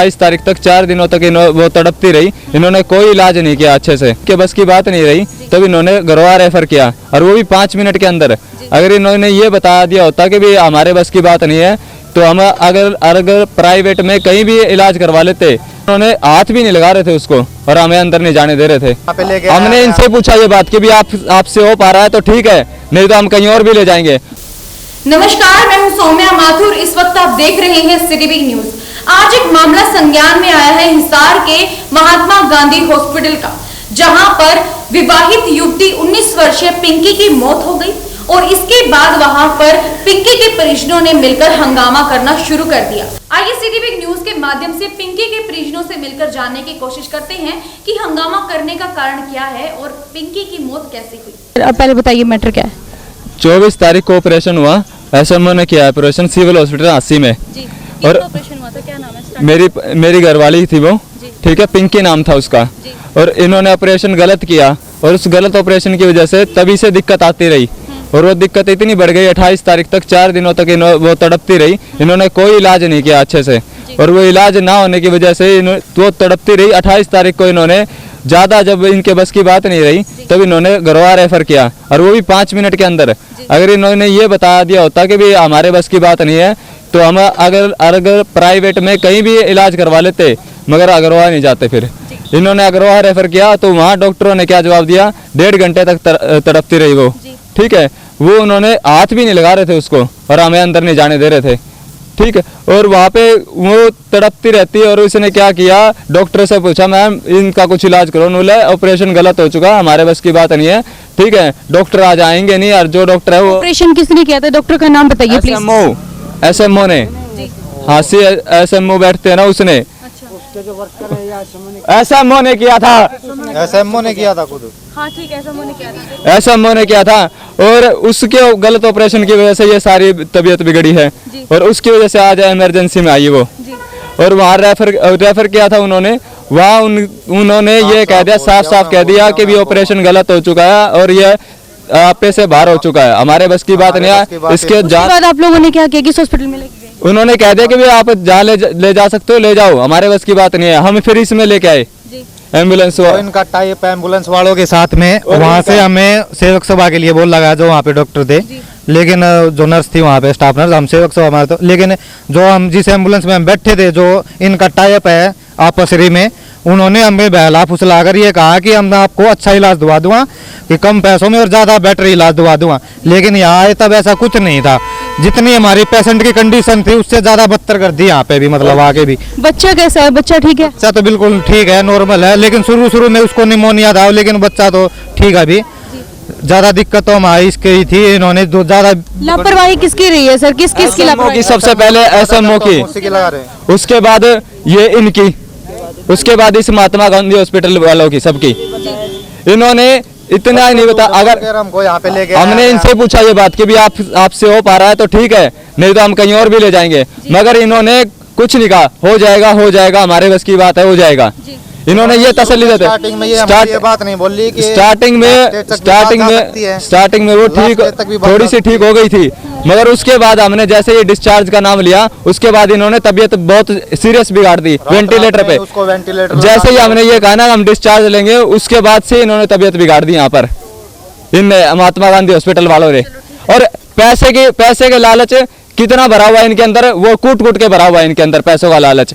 22 तारीख तक 4 दिनों तक वो तड़पती रही। इन्होंने कोई इलाज नहीं किया अच्छे से, कि बस की बात नहीं रही, तब इन्होंने गरवा रेफर किया, और वो भी 5 मिनट के अंदर। अगर इन्होंने ये बता दिया होता कि भी हमारे बस की बात नहीं है, तो हम अगर प्राइवेट में कहीं भी इलाज करवा लेते। उन्होंने हाथ भी नहीं लगा रहे थे उसको, और हमें अंदर नहीं जाने दे रहे थे। हमने इनसे पूछा ये बात कि भी आपसे हो पा रहा है तो ठीक है, नहीं तो हम कहीं और भी ले जाएंगे। नमस्कार, मैं हूं सौम्या माथुर। इस वक्त आप देख रहे हैं सिटी बिग न्यूज। आज एक मामला संज्ञान में आया है हिसार के महात्मा गांधी हॉस्पिटल का, जहां पर विवाहित युवती 19 वर्षीय पिंकी की मौत हो गई, और इसके बाद वहां पर पिंकी के परिजनों ने मिलकर हंगामा करना शुरू कर दिया। आइए सिटी बिग न्यूज के माध्यम से पिंकी के परिजनों से मिलकर जानने की कोशिश करते हैं कि हंगामा करने का कारण क्या है और पिंकी की मौत कैसे हुई। अब पहले बताइए मैटर क्या है। 24 तारीख को ऑपरेशन हुआ, एसएमओ ने किया ऑपरेशन सिविल हॉस्पिटल हांसी में। जी, और ऑपरेशन हुआ था, क्या नाम है? मेरी घरवाली थी वो, ठीक है, पिंकी नाम था उसका। और इन्होंने ऑपरेशन गलत किया, और उस गलत ऑपरेशन की वजह से तभी से दिक्कत आती रही, और वो दिक्कत इतनी बढ़ गई 28 तारीख तक 4 दिनों तक वो तड़पती रही। इन्होंने कोई इलाज नहीं किया अच्छे से, और वो इलाज ना होने की वजह से वो तड़पती रही। 28 तारीख को इन्होंने ज़्यादा, जब इनके बस की बात नहीं रही, तब इन्होंने गरवा रेफर किया, और वो भी 5 मिनट के अंदर। अगर इन्होंने ये बता दिया होता कि भी हमारे बस की बात नहीं है, तो हम अगर प्राइवेट में कहीं भी इलाज करवा लेते, मगर अग्रवा नहीं जाते। फिर इन्होंने अग्रवा रेफर किया, तो वहाँ डॉक्टरों ने क्या जवाब दिया, 1.5 घंटे तक तड़पती रही वो, ठीक है। वो उन्होंने हाथ भी नहीं लगा रहे थे उसको, और हमें अंदर नहीं जाने दे रहे थे, ठीक है। और वहाँ पे वो तड़पती रहती, और उसने क्या किया, डॉक्टर से पूछा, मैम इनका कुछ इलाज करो। उन्होंने ऑपरेशन गलत हो चुका, हमारे बस की बात नहीं है, ठीक है, डॉक्टर आज आएंगे नहीं। और जो डॉक्टर है वो ऑपरेशन किसने किया था, डॉक्टर का नाम बताइए प्लीज। एसएमओ ने, हाँ सी एसएमओ बैठते हैं ना, उसने, एसएमओ ने किया था, एसएमओ ने किया था खुद। हाँ ठीक है, एसएमओ ने किया था। एसएमओ ने किया था, और उसके गलत ऑपरेशन की वजह से ये सारी तबीयत बिगड़ी है, और उसकी वजह से आज इमरजेंसी में आई वो। और वहाँ रेफर किया था उन्होंने। वहाँ उन्होंने ये कह दिया, साफ कह दिया कि भी ऑपरेशन गलत हो चुका है, और ये आपे से बाहर हो चुका है, हमारे बस की बात नहीं है। इसके बाद आप लोगों ने क्या किया, किस हॉस्पिटल में लेके गए? उन्होंने कह दिया कि भी आप जहाँ ले जा सकते हो ले जाओ, हमारे बस की बात नहीं है। हम फिर इसमें लेके आए एम्बुलेंस, तो इनका टाइप एम्बुलेंस वालों के साथ में। वहाँ से हमें सेवक सभा के लिए बोल लगा, जो वहाँ पे डॉक्टर थे, लेकिन जो नर्स थी वहाँ पे, स्टाफ नर्स, हम सेवक सभा हमारे, तो लेकिन जो हम जिस एम्बुलेंस में हम बैठे थे, जो इनका टाइप है आपसरी में, उन्होंने हमें बहला फुसला कर ये कहा कि हम आपको अच्छा इलाज दुआ दूंगा, कि कम पैसों में और ज़्यादा बेटर इलाज दुआ दूंगा। लेकिन यहाँ आए तब ऐसा कुछ नहीं था, जितनी हमारी पेशेंट की कंडीशन थी उससे ज़्यादा बदतर कर दी यहाँ पे भी, मतलब आगे भी। बच्चा कैसा है, बच्चा ठीक है? बच्चा तो बिल्कुल ठीक है, नॉर्मल है, लेकिन शुरू में उसको निमोनिया था, लेकिन बच्चा तो ठीक है अभी। ज्यादा दिक्कत तो हमारी इसकी ही थी, इन्होंने जो ज्यादा लापरवाही किसकी रही है सर, किसकी लापरवाही? सबसे पहले एसएमओ की, उसके बाद ये इनकी, उसके बाद इस महात्मा गांधी हॉस्पिटल वालों की, सबकी। इन्होंने इतना ही नहीं बता, अगर हमको यहाँ पे लेके हमने इनसे पूछा ये बात कि भी आपसे हो पा रहा है तो ठीक है, नहीं तो हम कहीं और भी ले जाएंगे, मगर इन्होंने कुछ नहीं कहा। हो जाएगा, हमारे बस की बात है, हो जाएगा। इन्होंने ये तसल्ली देते, स्टार्टिंग में ये बात नहीं बोली कि स्टार्टिंग में वो ठीक, थोड़ी सी ठीक हो गई थी, मगर उसके बाद हमने जैसे ये डिस्चार्ज का नाम लिया, उसके बाद इन्होंने तबीयत बहुत सीरियस बिगाड़ दी, वेंटिलेटर पे। जैसे ही हमने ये कहा ना हम डिस्चार्ज लेंगे, उसके बाद से इन्होंने तबीयत बिगाड़ दी यहाँ पर, इन महात्मा गांधी हॉस्पिटल वालों ने। और पैसे के लालच कितना भरा हुआ है इनके अंदर, वो कूट के भरा हुआ है इनके अंदर पैसों का लालच।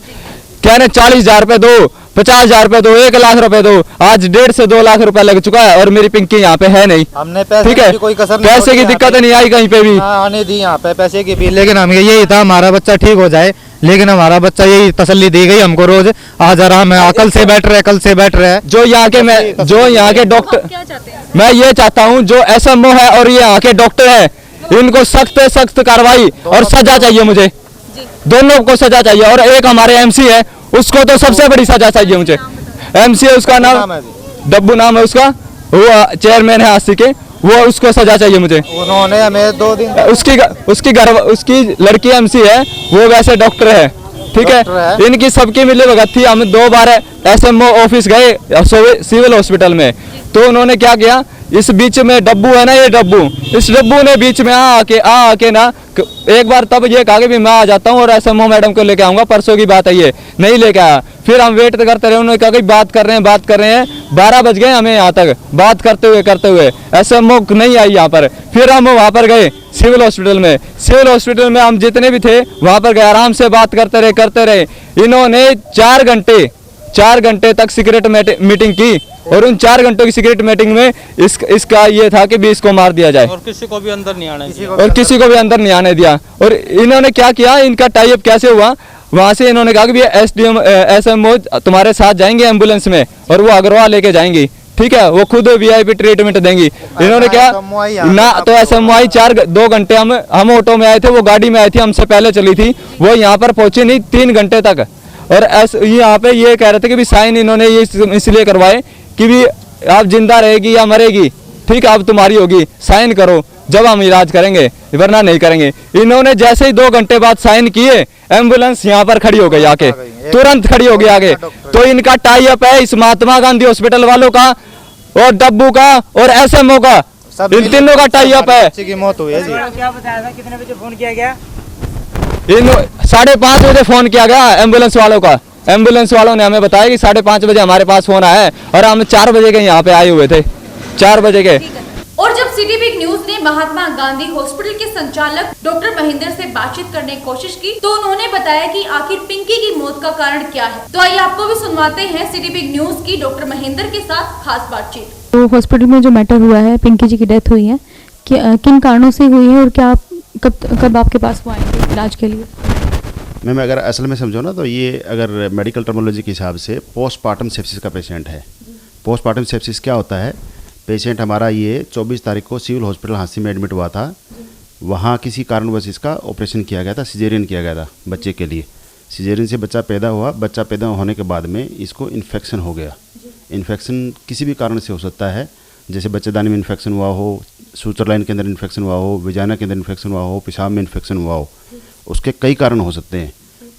क्या 40,000 रुपए दो, 50,000 रुपए दो, 1 लाख रुपए दो, आज 1.5 से 2 लाख रुपए लग चुका है, और मेरी पिंकी यहाँ पे है नहीं। हमने ठीक है, पैसे की दिक्कत नहीं आई कहीं पे भी, आने दी यहाँ पे पैसे की भी, लेकिन हमें यही था हमारा बच्चा ठीक हो जाए। लेकिन हमारा बच्चा, यही तसल्ली दी गई हमको, रोज आज आराम है, कल से बैठ रहे। जो यहाँ के डॉक्टर, मैं ये चाहता हूँ जो एसएमओ है और ये यहाँ के डॉक्टर है, इनको सख्त कार्रवाई और सजा चाहिए मुझे, दोनों को सजा चाहिए। और एक हमारे एमसी है, उसको तो सबसे बड़ी सजा चाहिए मुझे। एमसी है, उसका नाम डब्बू नाम है उसका, वो चेयरमैन है हांसी के, वो उसको सजा चाहिए मुझे। उन्होंने हमें 2 दिन, उसकी लड़की एमसी है, वो वैसे डॉक्टर है, ठीक है। इनकी सबकी मिली भगत थी। हम 2 बार एसएमओ ऑफिस गए सिविल हॉस्पिटल में, तो उन्होंने क्या किया, इस बीच में डब्बू है ना, ये डब्बू, इस डब्बू ने बीच में आके ना एक बार तब ये कहा कि भी मैं आ जाता हूँ और एसएमओ मैडम को लेके आऊँगा, परसों की बात है ये, नहीं लेके आया। फिर हम वेट करते रहे, उन्होंने कहा कि बात कर रहे हैं 12 बज गए हमें यहाँ तक बात करते हुए एसएमओ नहीं आई यहाँ पर। फिर हम वहाँ पर गए सिविल हॉस्पिटल में हम जितने भी थे वहाँ पर गए, आराम से बात करते रहे। इन्होंने 4 घंटे तक सीक्रेट मीटिंग की और उन 4 घंटों की सीक्रेट मीटिंग में इसका ये था कि भी इसको मार दिया जाए और किसी को भी अंदर नहीं आने दिया। और इन्होंने क्या किया, इनका टाई अप कैसे हुआ, वहां से इन्होंने कहा कि भी एसडीएम एसएमओ तुम्हारे साथ जाएंगे एम्बुलेंस में और वो अग्रवाल लेके जाएंगी, ठीक है, वो खुद वीआईपी ट्रीटमेंट देंगी। इन्होंने क्या ना, तो एसएमओ 2 घंटे हम ऑटो में आए थे, वो गाड़ी में आई थी, हमसे पहले चली थी, वो यहाँ पर पहुंची नहीं 3 घंटे तक। और यहाँ पे ये कह रहे थे कि भी साइन इन्होंने ये इसलिए करवाए कि भी आप जिंदा रहेगी या मरेगी, ठीक है, अब तुम्हारी होगी, साइन करो जब हम इलाज करेंगे, वरना नहीं करेंगे। इन्होंने जैसे ही 2 घंटे बाद साइन किए, एम्बुलेंस यहाँ पर खड़ी हो गई आके, तुरंत खड़ी हो गई आगे। तो इनका टाई अप है इस महात्मा गांधी हॉस्पिटल वालों का और डब्बू का और एसएमओ का, इन तीनों का टाई अप है। की मौत हुई है जी। क्या बताया था, कितने बजे फोन किया गया? इन 5:30 बजे फोन किया गया एम्बुलेंस वालों का। एम्बुलेंस वालों ने हमें बताया कि 5:30 बजे हमारे पास फोन आया है और हम 4 बजे के यहाँ पे आए हुए थे, 4 बजे के। और जब सिटी बिग न्यूज ने महात्मा गांधी हॉस्पिटल के संचालक डॉक्टर महेंद्र से बातचीत करने की कोशिश की तो उन्होंने बताया कि आखिर पिंकी की मौत का कारण क्या है। तो आइए आपको भी सुनवाते हैं सिटी बिग न्यूज की डॉक्टर महेंद्र के साथ खास बातचीत। तो हॉस्पिटल में जो मैटर हुआ है, पिंकी जी की डेथ हुई है, किन कारणों से हुई है और क्या आप कब आपके पास वो आएंगे इलाज के लिए? मैम अगर असल में समझो ना तो ये अगर मेडिकल टर्मिनोलॉजी के हिसाब से पोस्टमार्टम सेप्सिस का पेशेंट है। पोस्टमार्टम सेप्सिस क्या होता है, पेशेंट हमारा ये 24 तारीख को सिविल हॉस्पिटल हांसी में एडमिट हुआ था। वहाँ किसी कारणवश इसका ऑपरेशन किया गया था, सिजेरियन किया गया था बच्चे के लिए। सिजेरियन से बच्चा पैदा हुआ, बच्चा पैदा होने के बाद में इसको इन्फेक्शन हो गया। इन्फेक्शन किसी भी कारण से हो सकता है, जैसे बच्चेदानी में इन्फेक्शन हुआ हो, सूचर लाइन के अंदर इन्फेक्शन हुआ हो, विजाना के अंदर इन्फेक्शन हुआ हो, पेशाब में इन्फेक्शन हुआ हो, उसके कई कारण हो सकते हैं।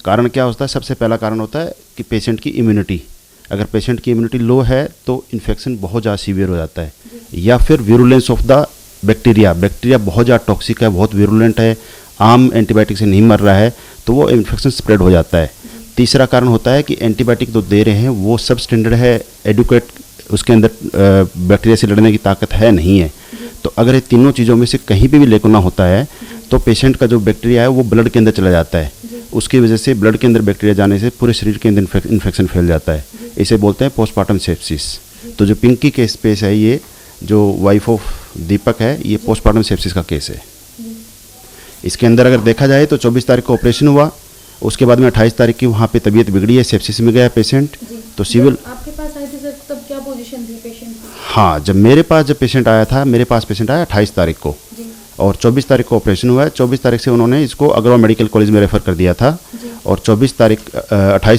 कारण क्या होता है, सबसे पहला कारण होता है कि पेशेंट की इम्यूनिटी। अगर पेशेंट की इम्यूनिटी लो है तो इन्फेक्शन बहुत ज़्यादा सीवियर हो जाता है, या फिर विरुलेंस ऑफ द बैक्टीरिया बहुत ज़्यादा टॉक्सिक है, बहुत विरुलेंट है, आम एंटीबायोटिक से नहीं मर रहा है तो वो इन्फेक्शन स्प्रेड हो जाता है। तीसरा कारण होता है कि एंटीबायोटिक तो दे रहे हैं वो सब स्टैंडर्ड है, एडुकेट, उसके अंदर बैक्टीरिया से लड़ने की ताकत है नहीं है। तो अगर ये तीनों चीज़ों में से कहीं पे भी लेकुना होता है तो पेशेंट का जो बैक्टीरिया है वो ब्लड के अंदर चला जाता है। उसकी वजह से ब्लड के अंदर बैक्टीरिया जाने से पूरे शरीर के अंदर इन्फेक्शन फैल जाता है। इसे बोलते हैं पोस्टमार्टम सेप्सिस। तो जो पिंकी केस पेश है, ये जो वाइफ ऑफ दीपक है, ये पोस्टमार्टम सेप्सिस का केस है। इसके अंदर अगर देखा जाए तो 24 तारीख को ऑपरेशन हुआ, उसके बाद में 28 तारीख की वहाँ पे तबीयत बिगड़ी है, सेप्सिस में गया पेशेंट। तो सिविल आपके पास आए थे सर, तब क्या पोजीशन थी पेशेंट की? हाँ, जब पेशेंट आया था, मेरे पास पेशेंट आया 28 तारीख को और 24 तारीख को ऑपरेशन हुआ है। 24 तारीख से उन्होंने इसको अग्रवाल मेडिकल कॉलेज में रेफ़र कर दिया था और 28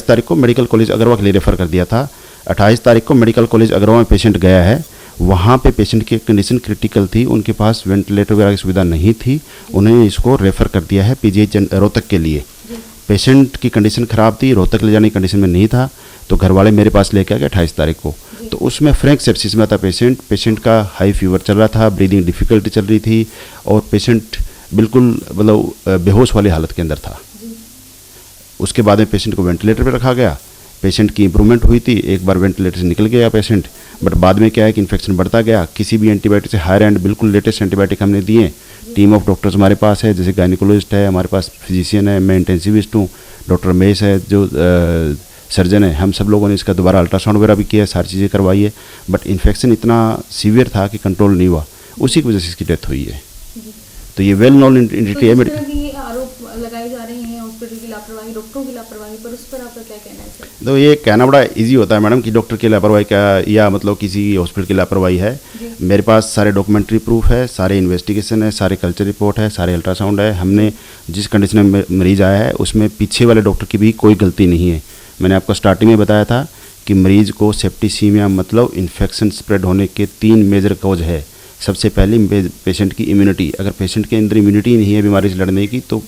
तारीख को मेडिकल कॉलेज अग्रवाल के लिए रेफ़र कर दिया था। 28 तारीख को मेडिकल कॉलेज अग्रवाल में पेशेंट गया है। वहाँ पे पेशेंट की कंडीशन क्रिटिकल थी, उनके पास वेंटिलेटर वगैरह की सुविधा नहीं थी, उन्हें इसको रेफ़र कर दिया है पीजीआई रोहतक के लिए। पेशेंट की कंडीशन ख़राब थी, रोहतक ले जाने की कंडीशन में नहीं था, तो घर वाले मेरे पास लेके आ गए 28 तारीख को। तो उसमें फ्रैंक सेप्सिस में था पेशेंट का हाई फीवर चल रहा था, ब्रीदिंग डिफ़िकल्टी चल रही थी और पेशेंट बिल्कुल मतलब बेहोश वाली हालत के अंदर था। उसके बाद में पेशेंट को वेंटिलेटर पर रखा गया। पेशेंट की इंप्रूवमेंट हुई थी, एक बार वेंटिलेटर से निकल गया पेशेंट, बट बाद में क्या है कि इन्फेक्शन बढ़ता गया। किसी भी एंटीबायोटिक से हायर एंड बिल्कुल लेटेस्ट एंटीबायोटिक हमने दिए। टीम ऑफ डॉक्टर्स हमारे पास है, जैसे गायनिकोलॉजिस्ट है, हमारे पास फिजिशियन है, मैं इंटेंसिविस्ट हूँ, डॉक्टर महेश है जो सर्जन है। हम सब लोगों ने इसका दोबारा अल्ट्रासाउंड वगैरह भी किया, सारी चीज़ें करवाई है, बट इन्फेक्शन इतना सीवियर था कि कंट्रोल नहीं हुआ, उसी की वजह से इसकी डेथ हुई है। तो ये वेल नोन एंटिटी है। आरोप लगाए जा रहे हैं हॉस्पिटल की लापरवाही, डॉक्टरों की लापरवाही, पर उस पर आपका क्या कहना है सर? तो ये कहना बड़ा इजी होता है मैडम कि डॉक्टर की लापरवाही क्या या मतलब किसी हॉस्पिटल की लापरवाही है। मेरे पास सारे डॉक्यूमेंट्री प्रूफ है, सारे इन्वेस्टिगेशन है, सारे कल्चर रिपोर्ट है, सारे अल्ट्रासाउंड है। हमने जिस कंडीशन में मरीज आया है उसमें पीछे वाले डॉक्टर की भी कोई गलती नहीं है। मैंने आपको स्टार्टिंग में बताया था कि मरीज को सेप्टिसीमिया मतलब इन्फेक्शन स्प्रेड होने के 3 मेजर कॉज है। सबसे पहले पेशेंट की इम्यूनिटी, अगर पेशेंट के अंदर इम्यूनिटी नहीं है बीमारी से लड़ने की तो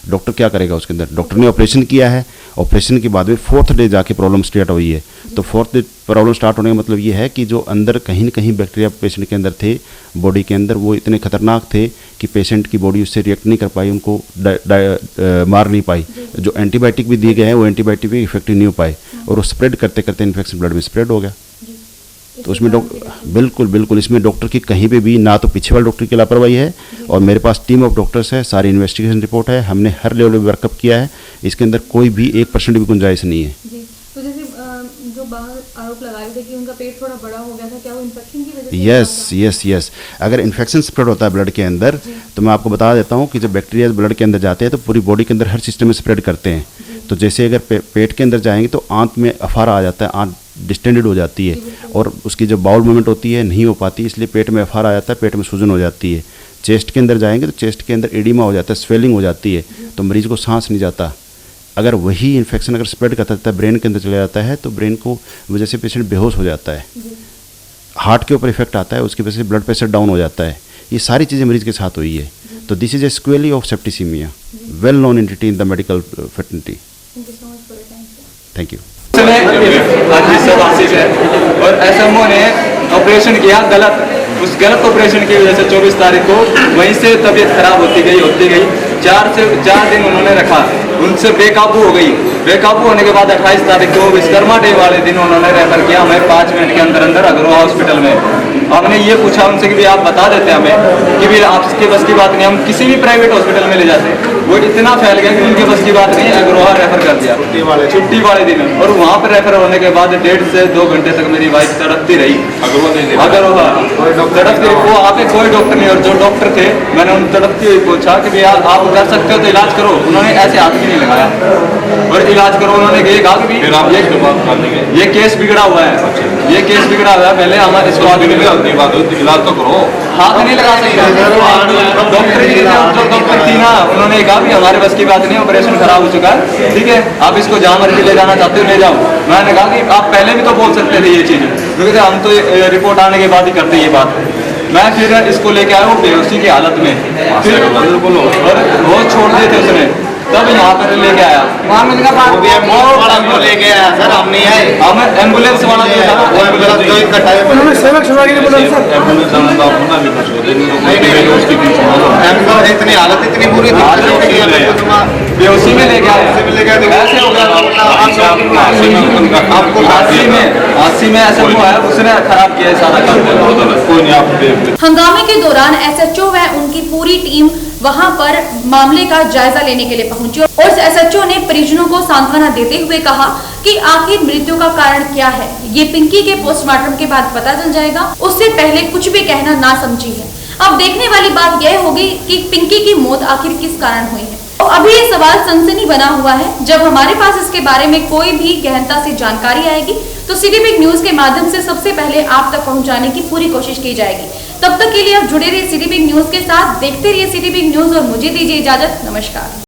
डॉक्टर क्या करेगा उसके अंदर? डॉक्टर ने ऑपरेशन किया है, ऑपरेशन के बाद में 4th डे जाके प्रॉब्लम स्टार्ट हुई है। तो 4th डे प्रॉब्लम स्टार्ट होने का मतलब ये है कि जो अंदर कहीं न कहीं बैक्टीरिया पेशेंट के अंदर थे, बॉडी के अंदर, वो इतने खतरनाक थे कि पेशेंट की बॉडी उससे रिएक्ट नहीं कर पाई, उनको मार नहीं पाई। जो एंटीबायोटिक भी दिए गए हैं वो एंटीबायोटिक भी इफेक्टिव नहीं हो पाए, और वो स्प्रेड करते करते इन्फेक्शन ब्लड में स्प्रेड हो गया। तो उसमें बिल्कुल इसमें डॉक्टर की कहीं पे भी ना तो पीछे वाले डॉक्टर की लापरवाही है, और मेरे पास टीम ऑफ डॉक्टर्स है, सारी इन्वेस्टिगेशन रिपोर्ट है, हमने हर लेवल पे वर्कअप किया है, इसके अंदर कोई भी 1% भी गुंजाइश नहीं है। जी, तो जैसे जो बाहर आरोप लगा रहे थे कि उनका पेट थोड़ा बड़ा हो गया था, क्या वो इन्फेक्शन की वजह से? यस। अगर इन्फेक्शन स्प्रेड होता है ब्लड के अंदर, तो मैं आपको बता देता हूँ कि जब बैक्टीरिया ब्लड के अंदर जाते हैं तो पूरी बॉडी के अंदर हर सिस्टम में स्प्रेड करते हैं। तो जैसे अगर पेट के अंदर जाएंगे तो आंत में अफारा आ जाता है, आंत डिस्टेंडेड हो जाती है, और उसकी जो बाउल मूवमेंट होती है नहीं हो पाती, इसलिए पेट में अफारा आ जाता है, पेट में सूजन हो जाती है। चेस्ट के अंदर जाएंगे तो चेस्ट के अंदर एडिमा हो जाता है, स्वेलिंग हो जाती है, तो मरीज को सांस नहीं जाता। अगर वही इन्फेक्शन अगर स्प्रेड करता रहता है, ब्रेन के अंदर चला जाता है, तो ब्रेन को वजह से पेशेंट बेहोश हो जाता है, हार्ट के ऊपर इफेक्ट आता है, उसकी वजह से ब्लड प्रेशर डाउन हो जाता है। ये सारी चीज़ें मरीज के साथ हुई है। तो this is a sequela of septicaemia, well known entity in the medical fraternity. Thank you. और एसएमओ ने ऑपरेशन किया गलत, उस गलत ऑपरेशन की वजह से 24 तारीख को वहीं से तबीयत खराब होती गई। 4 दिन उन्होंने रखा, उनसे बेकाबू हो गई। बेकाबू होने के बाद 28 तारीख को विश्वकर्मा डे वाले दिन उन्होंने रेफर किया हमें 5 मिनट के अंदर अग्रवाल हॉस्पिटल में। हमने ये पूछा उनसे कि भी आप बता देते हमें कि भी आपके बस की बात नहीं, हम किसी भी प्राइवेट हॉस्पिटल में ले जाते। वो इतना फैल गया कि उनके बस की बात नहीं, अग्रवाल रेफर कर दिया छुट्टी वाले दिन। और वहाँ पर रेफर होने के बाद 1.5 से 2 घंटे तक मेरी वाइफ तड़पती रही। अग्रवाल तड़पती, वो वहाँ पे कोई डॉक्टर नहीं, और जो डॉक्टर थे मैंने उन तड़पती हुई पूछा कि भैया आप कर सकते हो तो इलाज करो, उन्होंने ऐसे हाथ भी नहीं लगाया, और इलाज करो उन्होंने ये कहा कि भी ये केस बिगड़ा हुआ है, ये केस बिगड़ा हुआ है, पहले हमारे इसको इलाज तो करो, हाथ नहीं लगा सकते। डॉक्टर थी ना, उन्होंने कहा भी हमारे बस की बात नहीं, ऑपरेशन खराब हो चुका है, ठीक है आप इसको जहाँ मर्जी ले जाना चाहते हो ले जाओ। मैंने कहा कि आप पहले भी तो बोल सकते थे ये चीज़, क्योंकि हम तो रिपोर्ट आने के बाद ही करते ये बात। मैं फिर इसको लेके आया वो बेहोशी की हालत में, फिर और वो छोड़ दिए थे उसने, तब यहाँ पर लेके आया, वहाँ लेके आया सर, हम नहीं आए, हम एम्बुलेंस वाला जो था उन्होंने सेवक सभा के लिए बोला सर, इतनी हालत इतनी बुरी बेहोशी में लेके आया, ऐसे हो गया आपको 80 में ऐसा हुआ है, उसने खराब किया सारा काम। हंगामे के दौरान एसएचओ व उनकी पूरी टीम वहां पर मामले का जायजा लेने के लिए पहुंची, और एसएचओ ने परिजनों को सांत्वना देते हुए कहा कि आखिर मृत्यु का कारण क्या है ये पिंकी के पोस्टमार्टम के बाद पता चल जाएगा, उससे पहले कुछ भी कहना ना समझी है। अब देखने वाली बात यह होगी कि पिंकी की मौत आखिर किस कारण हुई है। तो अभी ये सवाल सनसनी बना हुआ है, जब हमारे पास इसके बारे में कोई भी गहनता से जानकारी आएगी तो सिटी बिग न्यूज के माध्यम से सबसे पहले आप तक पहुंचाने की पूरी कोशिश की जाएगी। तब तक के लिए आप जुड़े रहिए सिटी बिग न्यूज के साथ, देखते रहिए सिटी बिग न्यूज और मुझे दीजिए इजाजत, नमस्कार।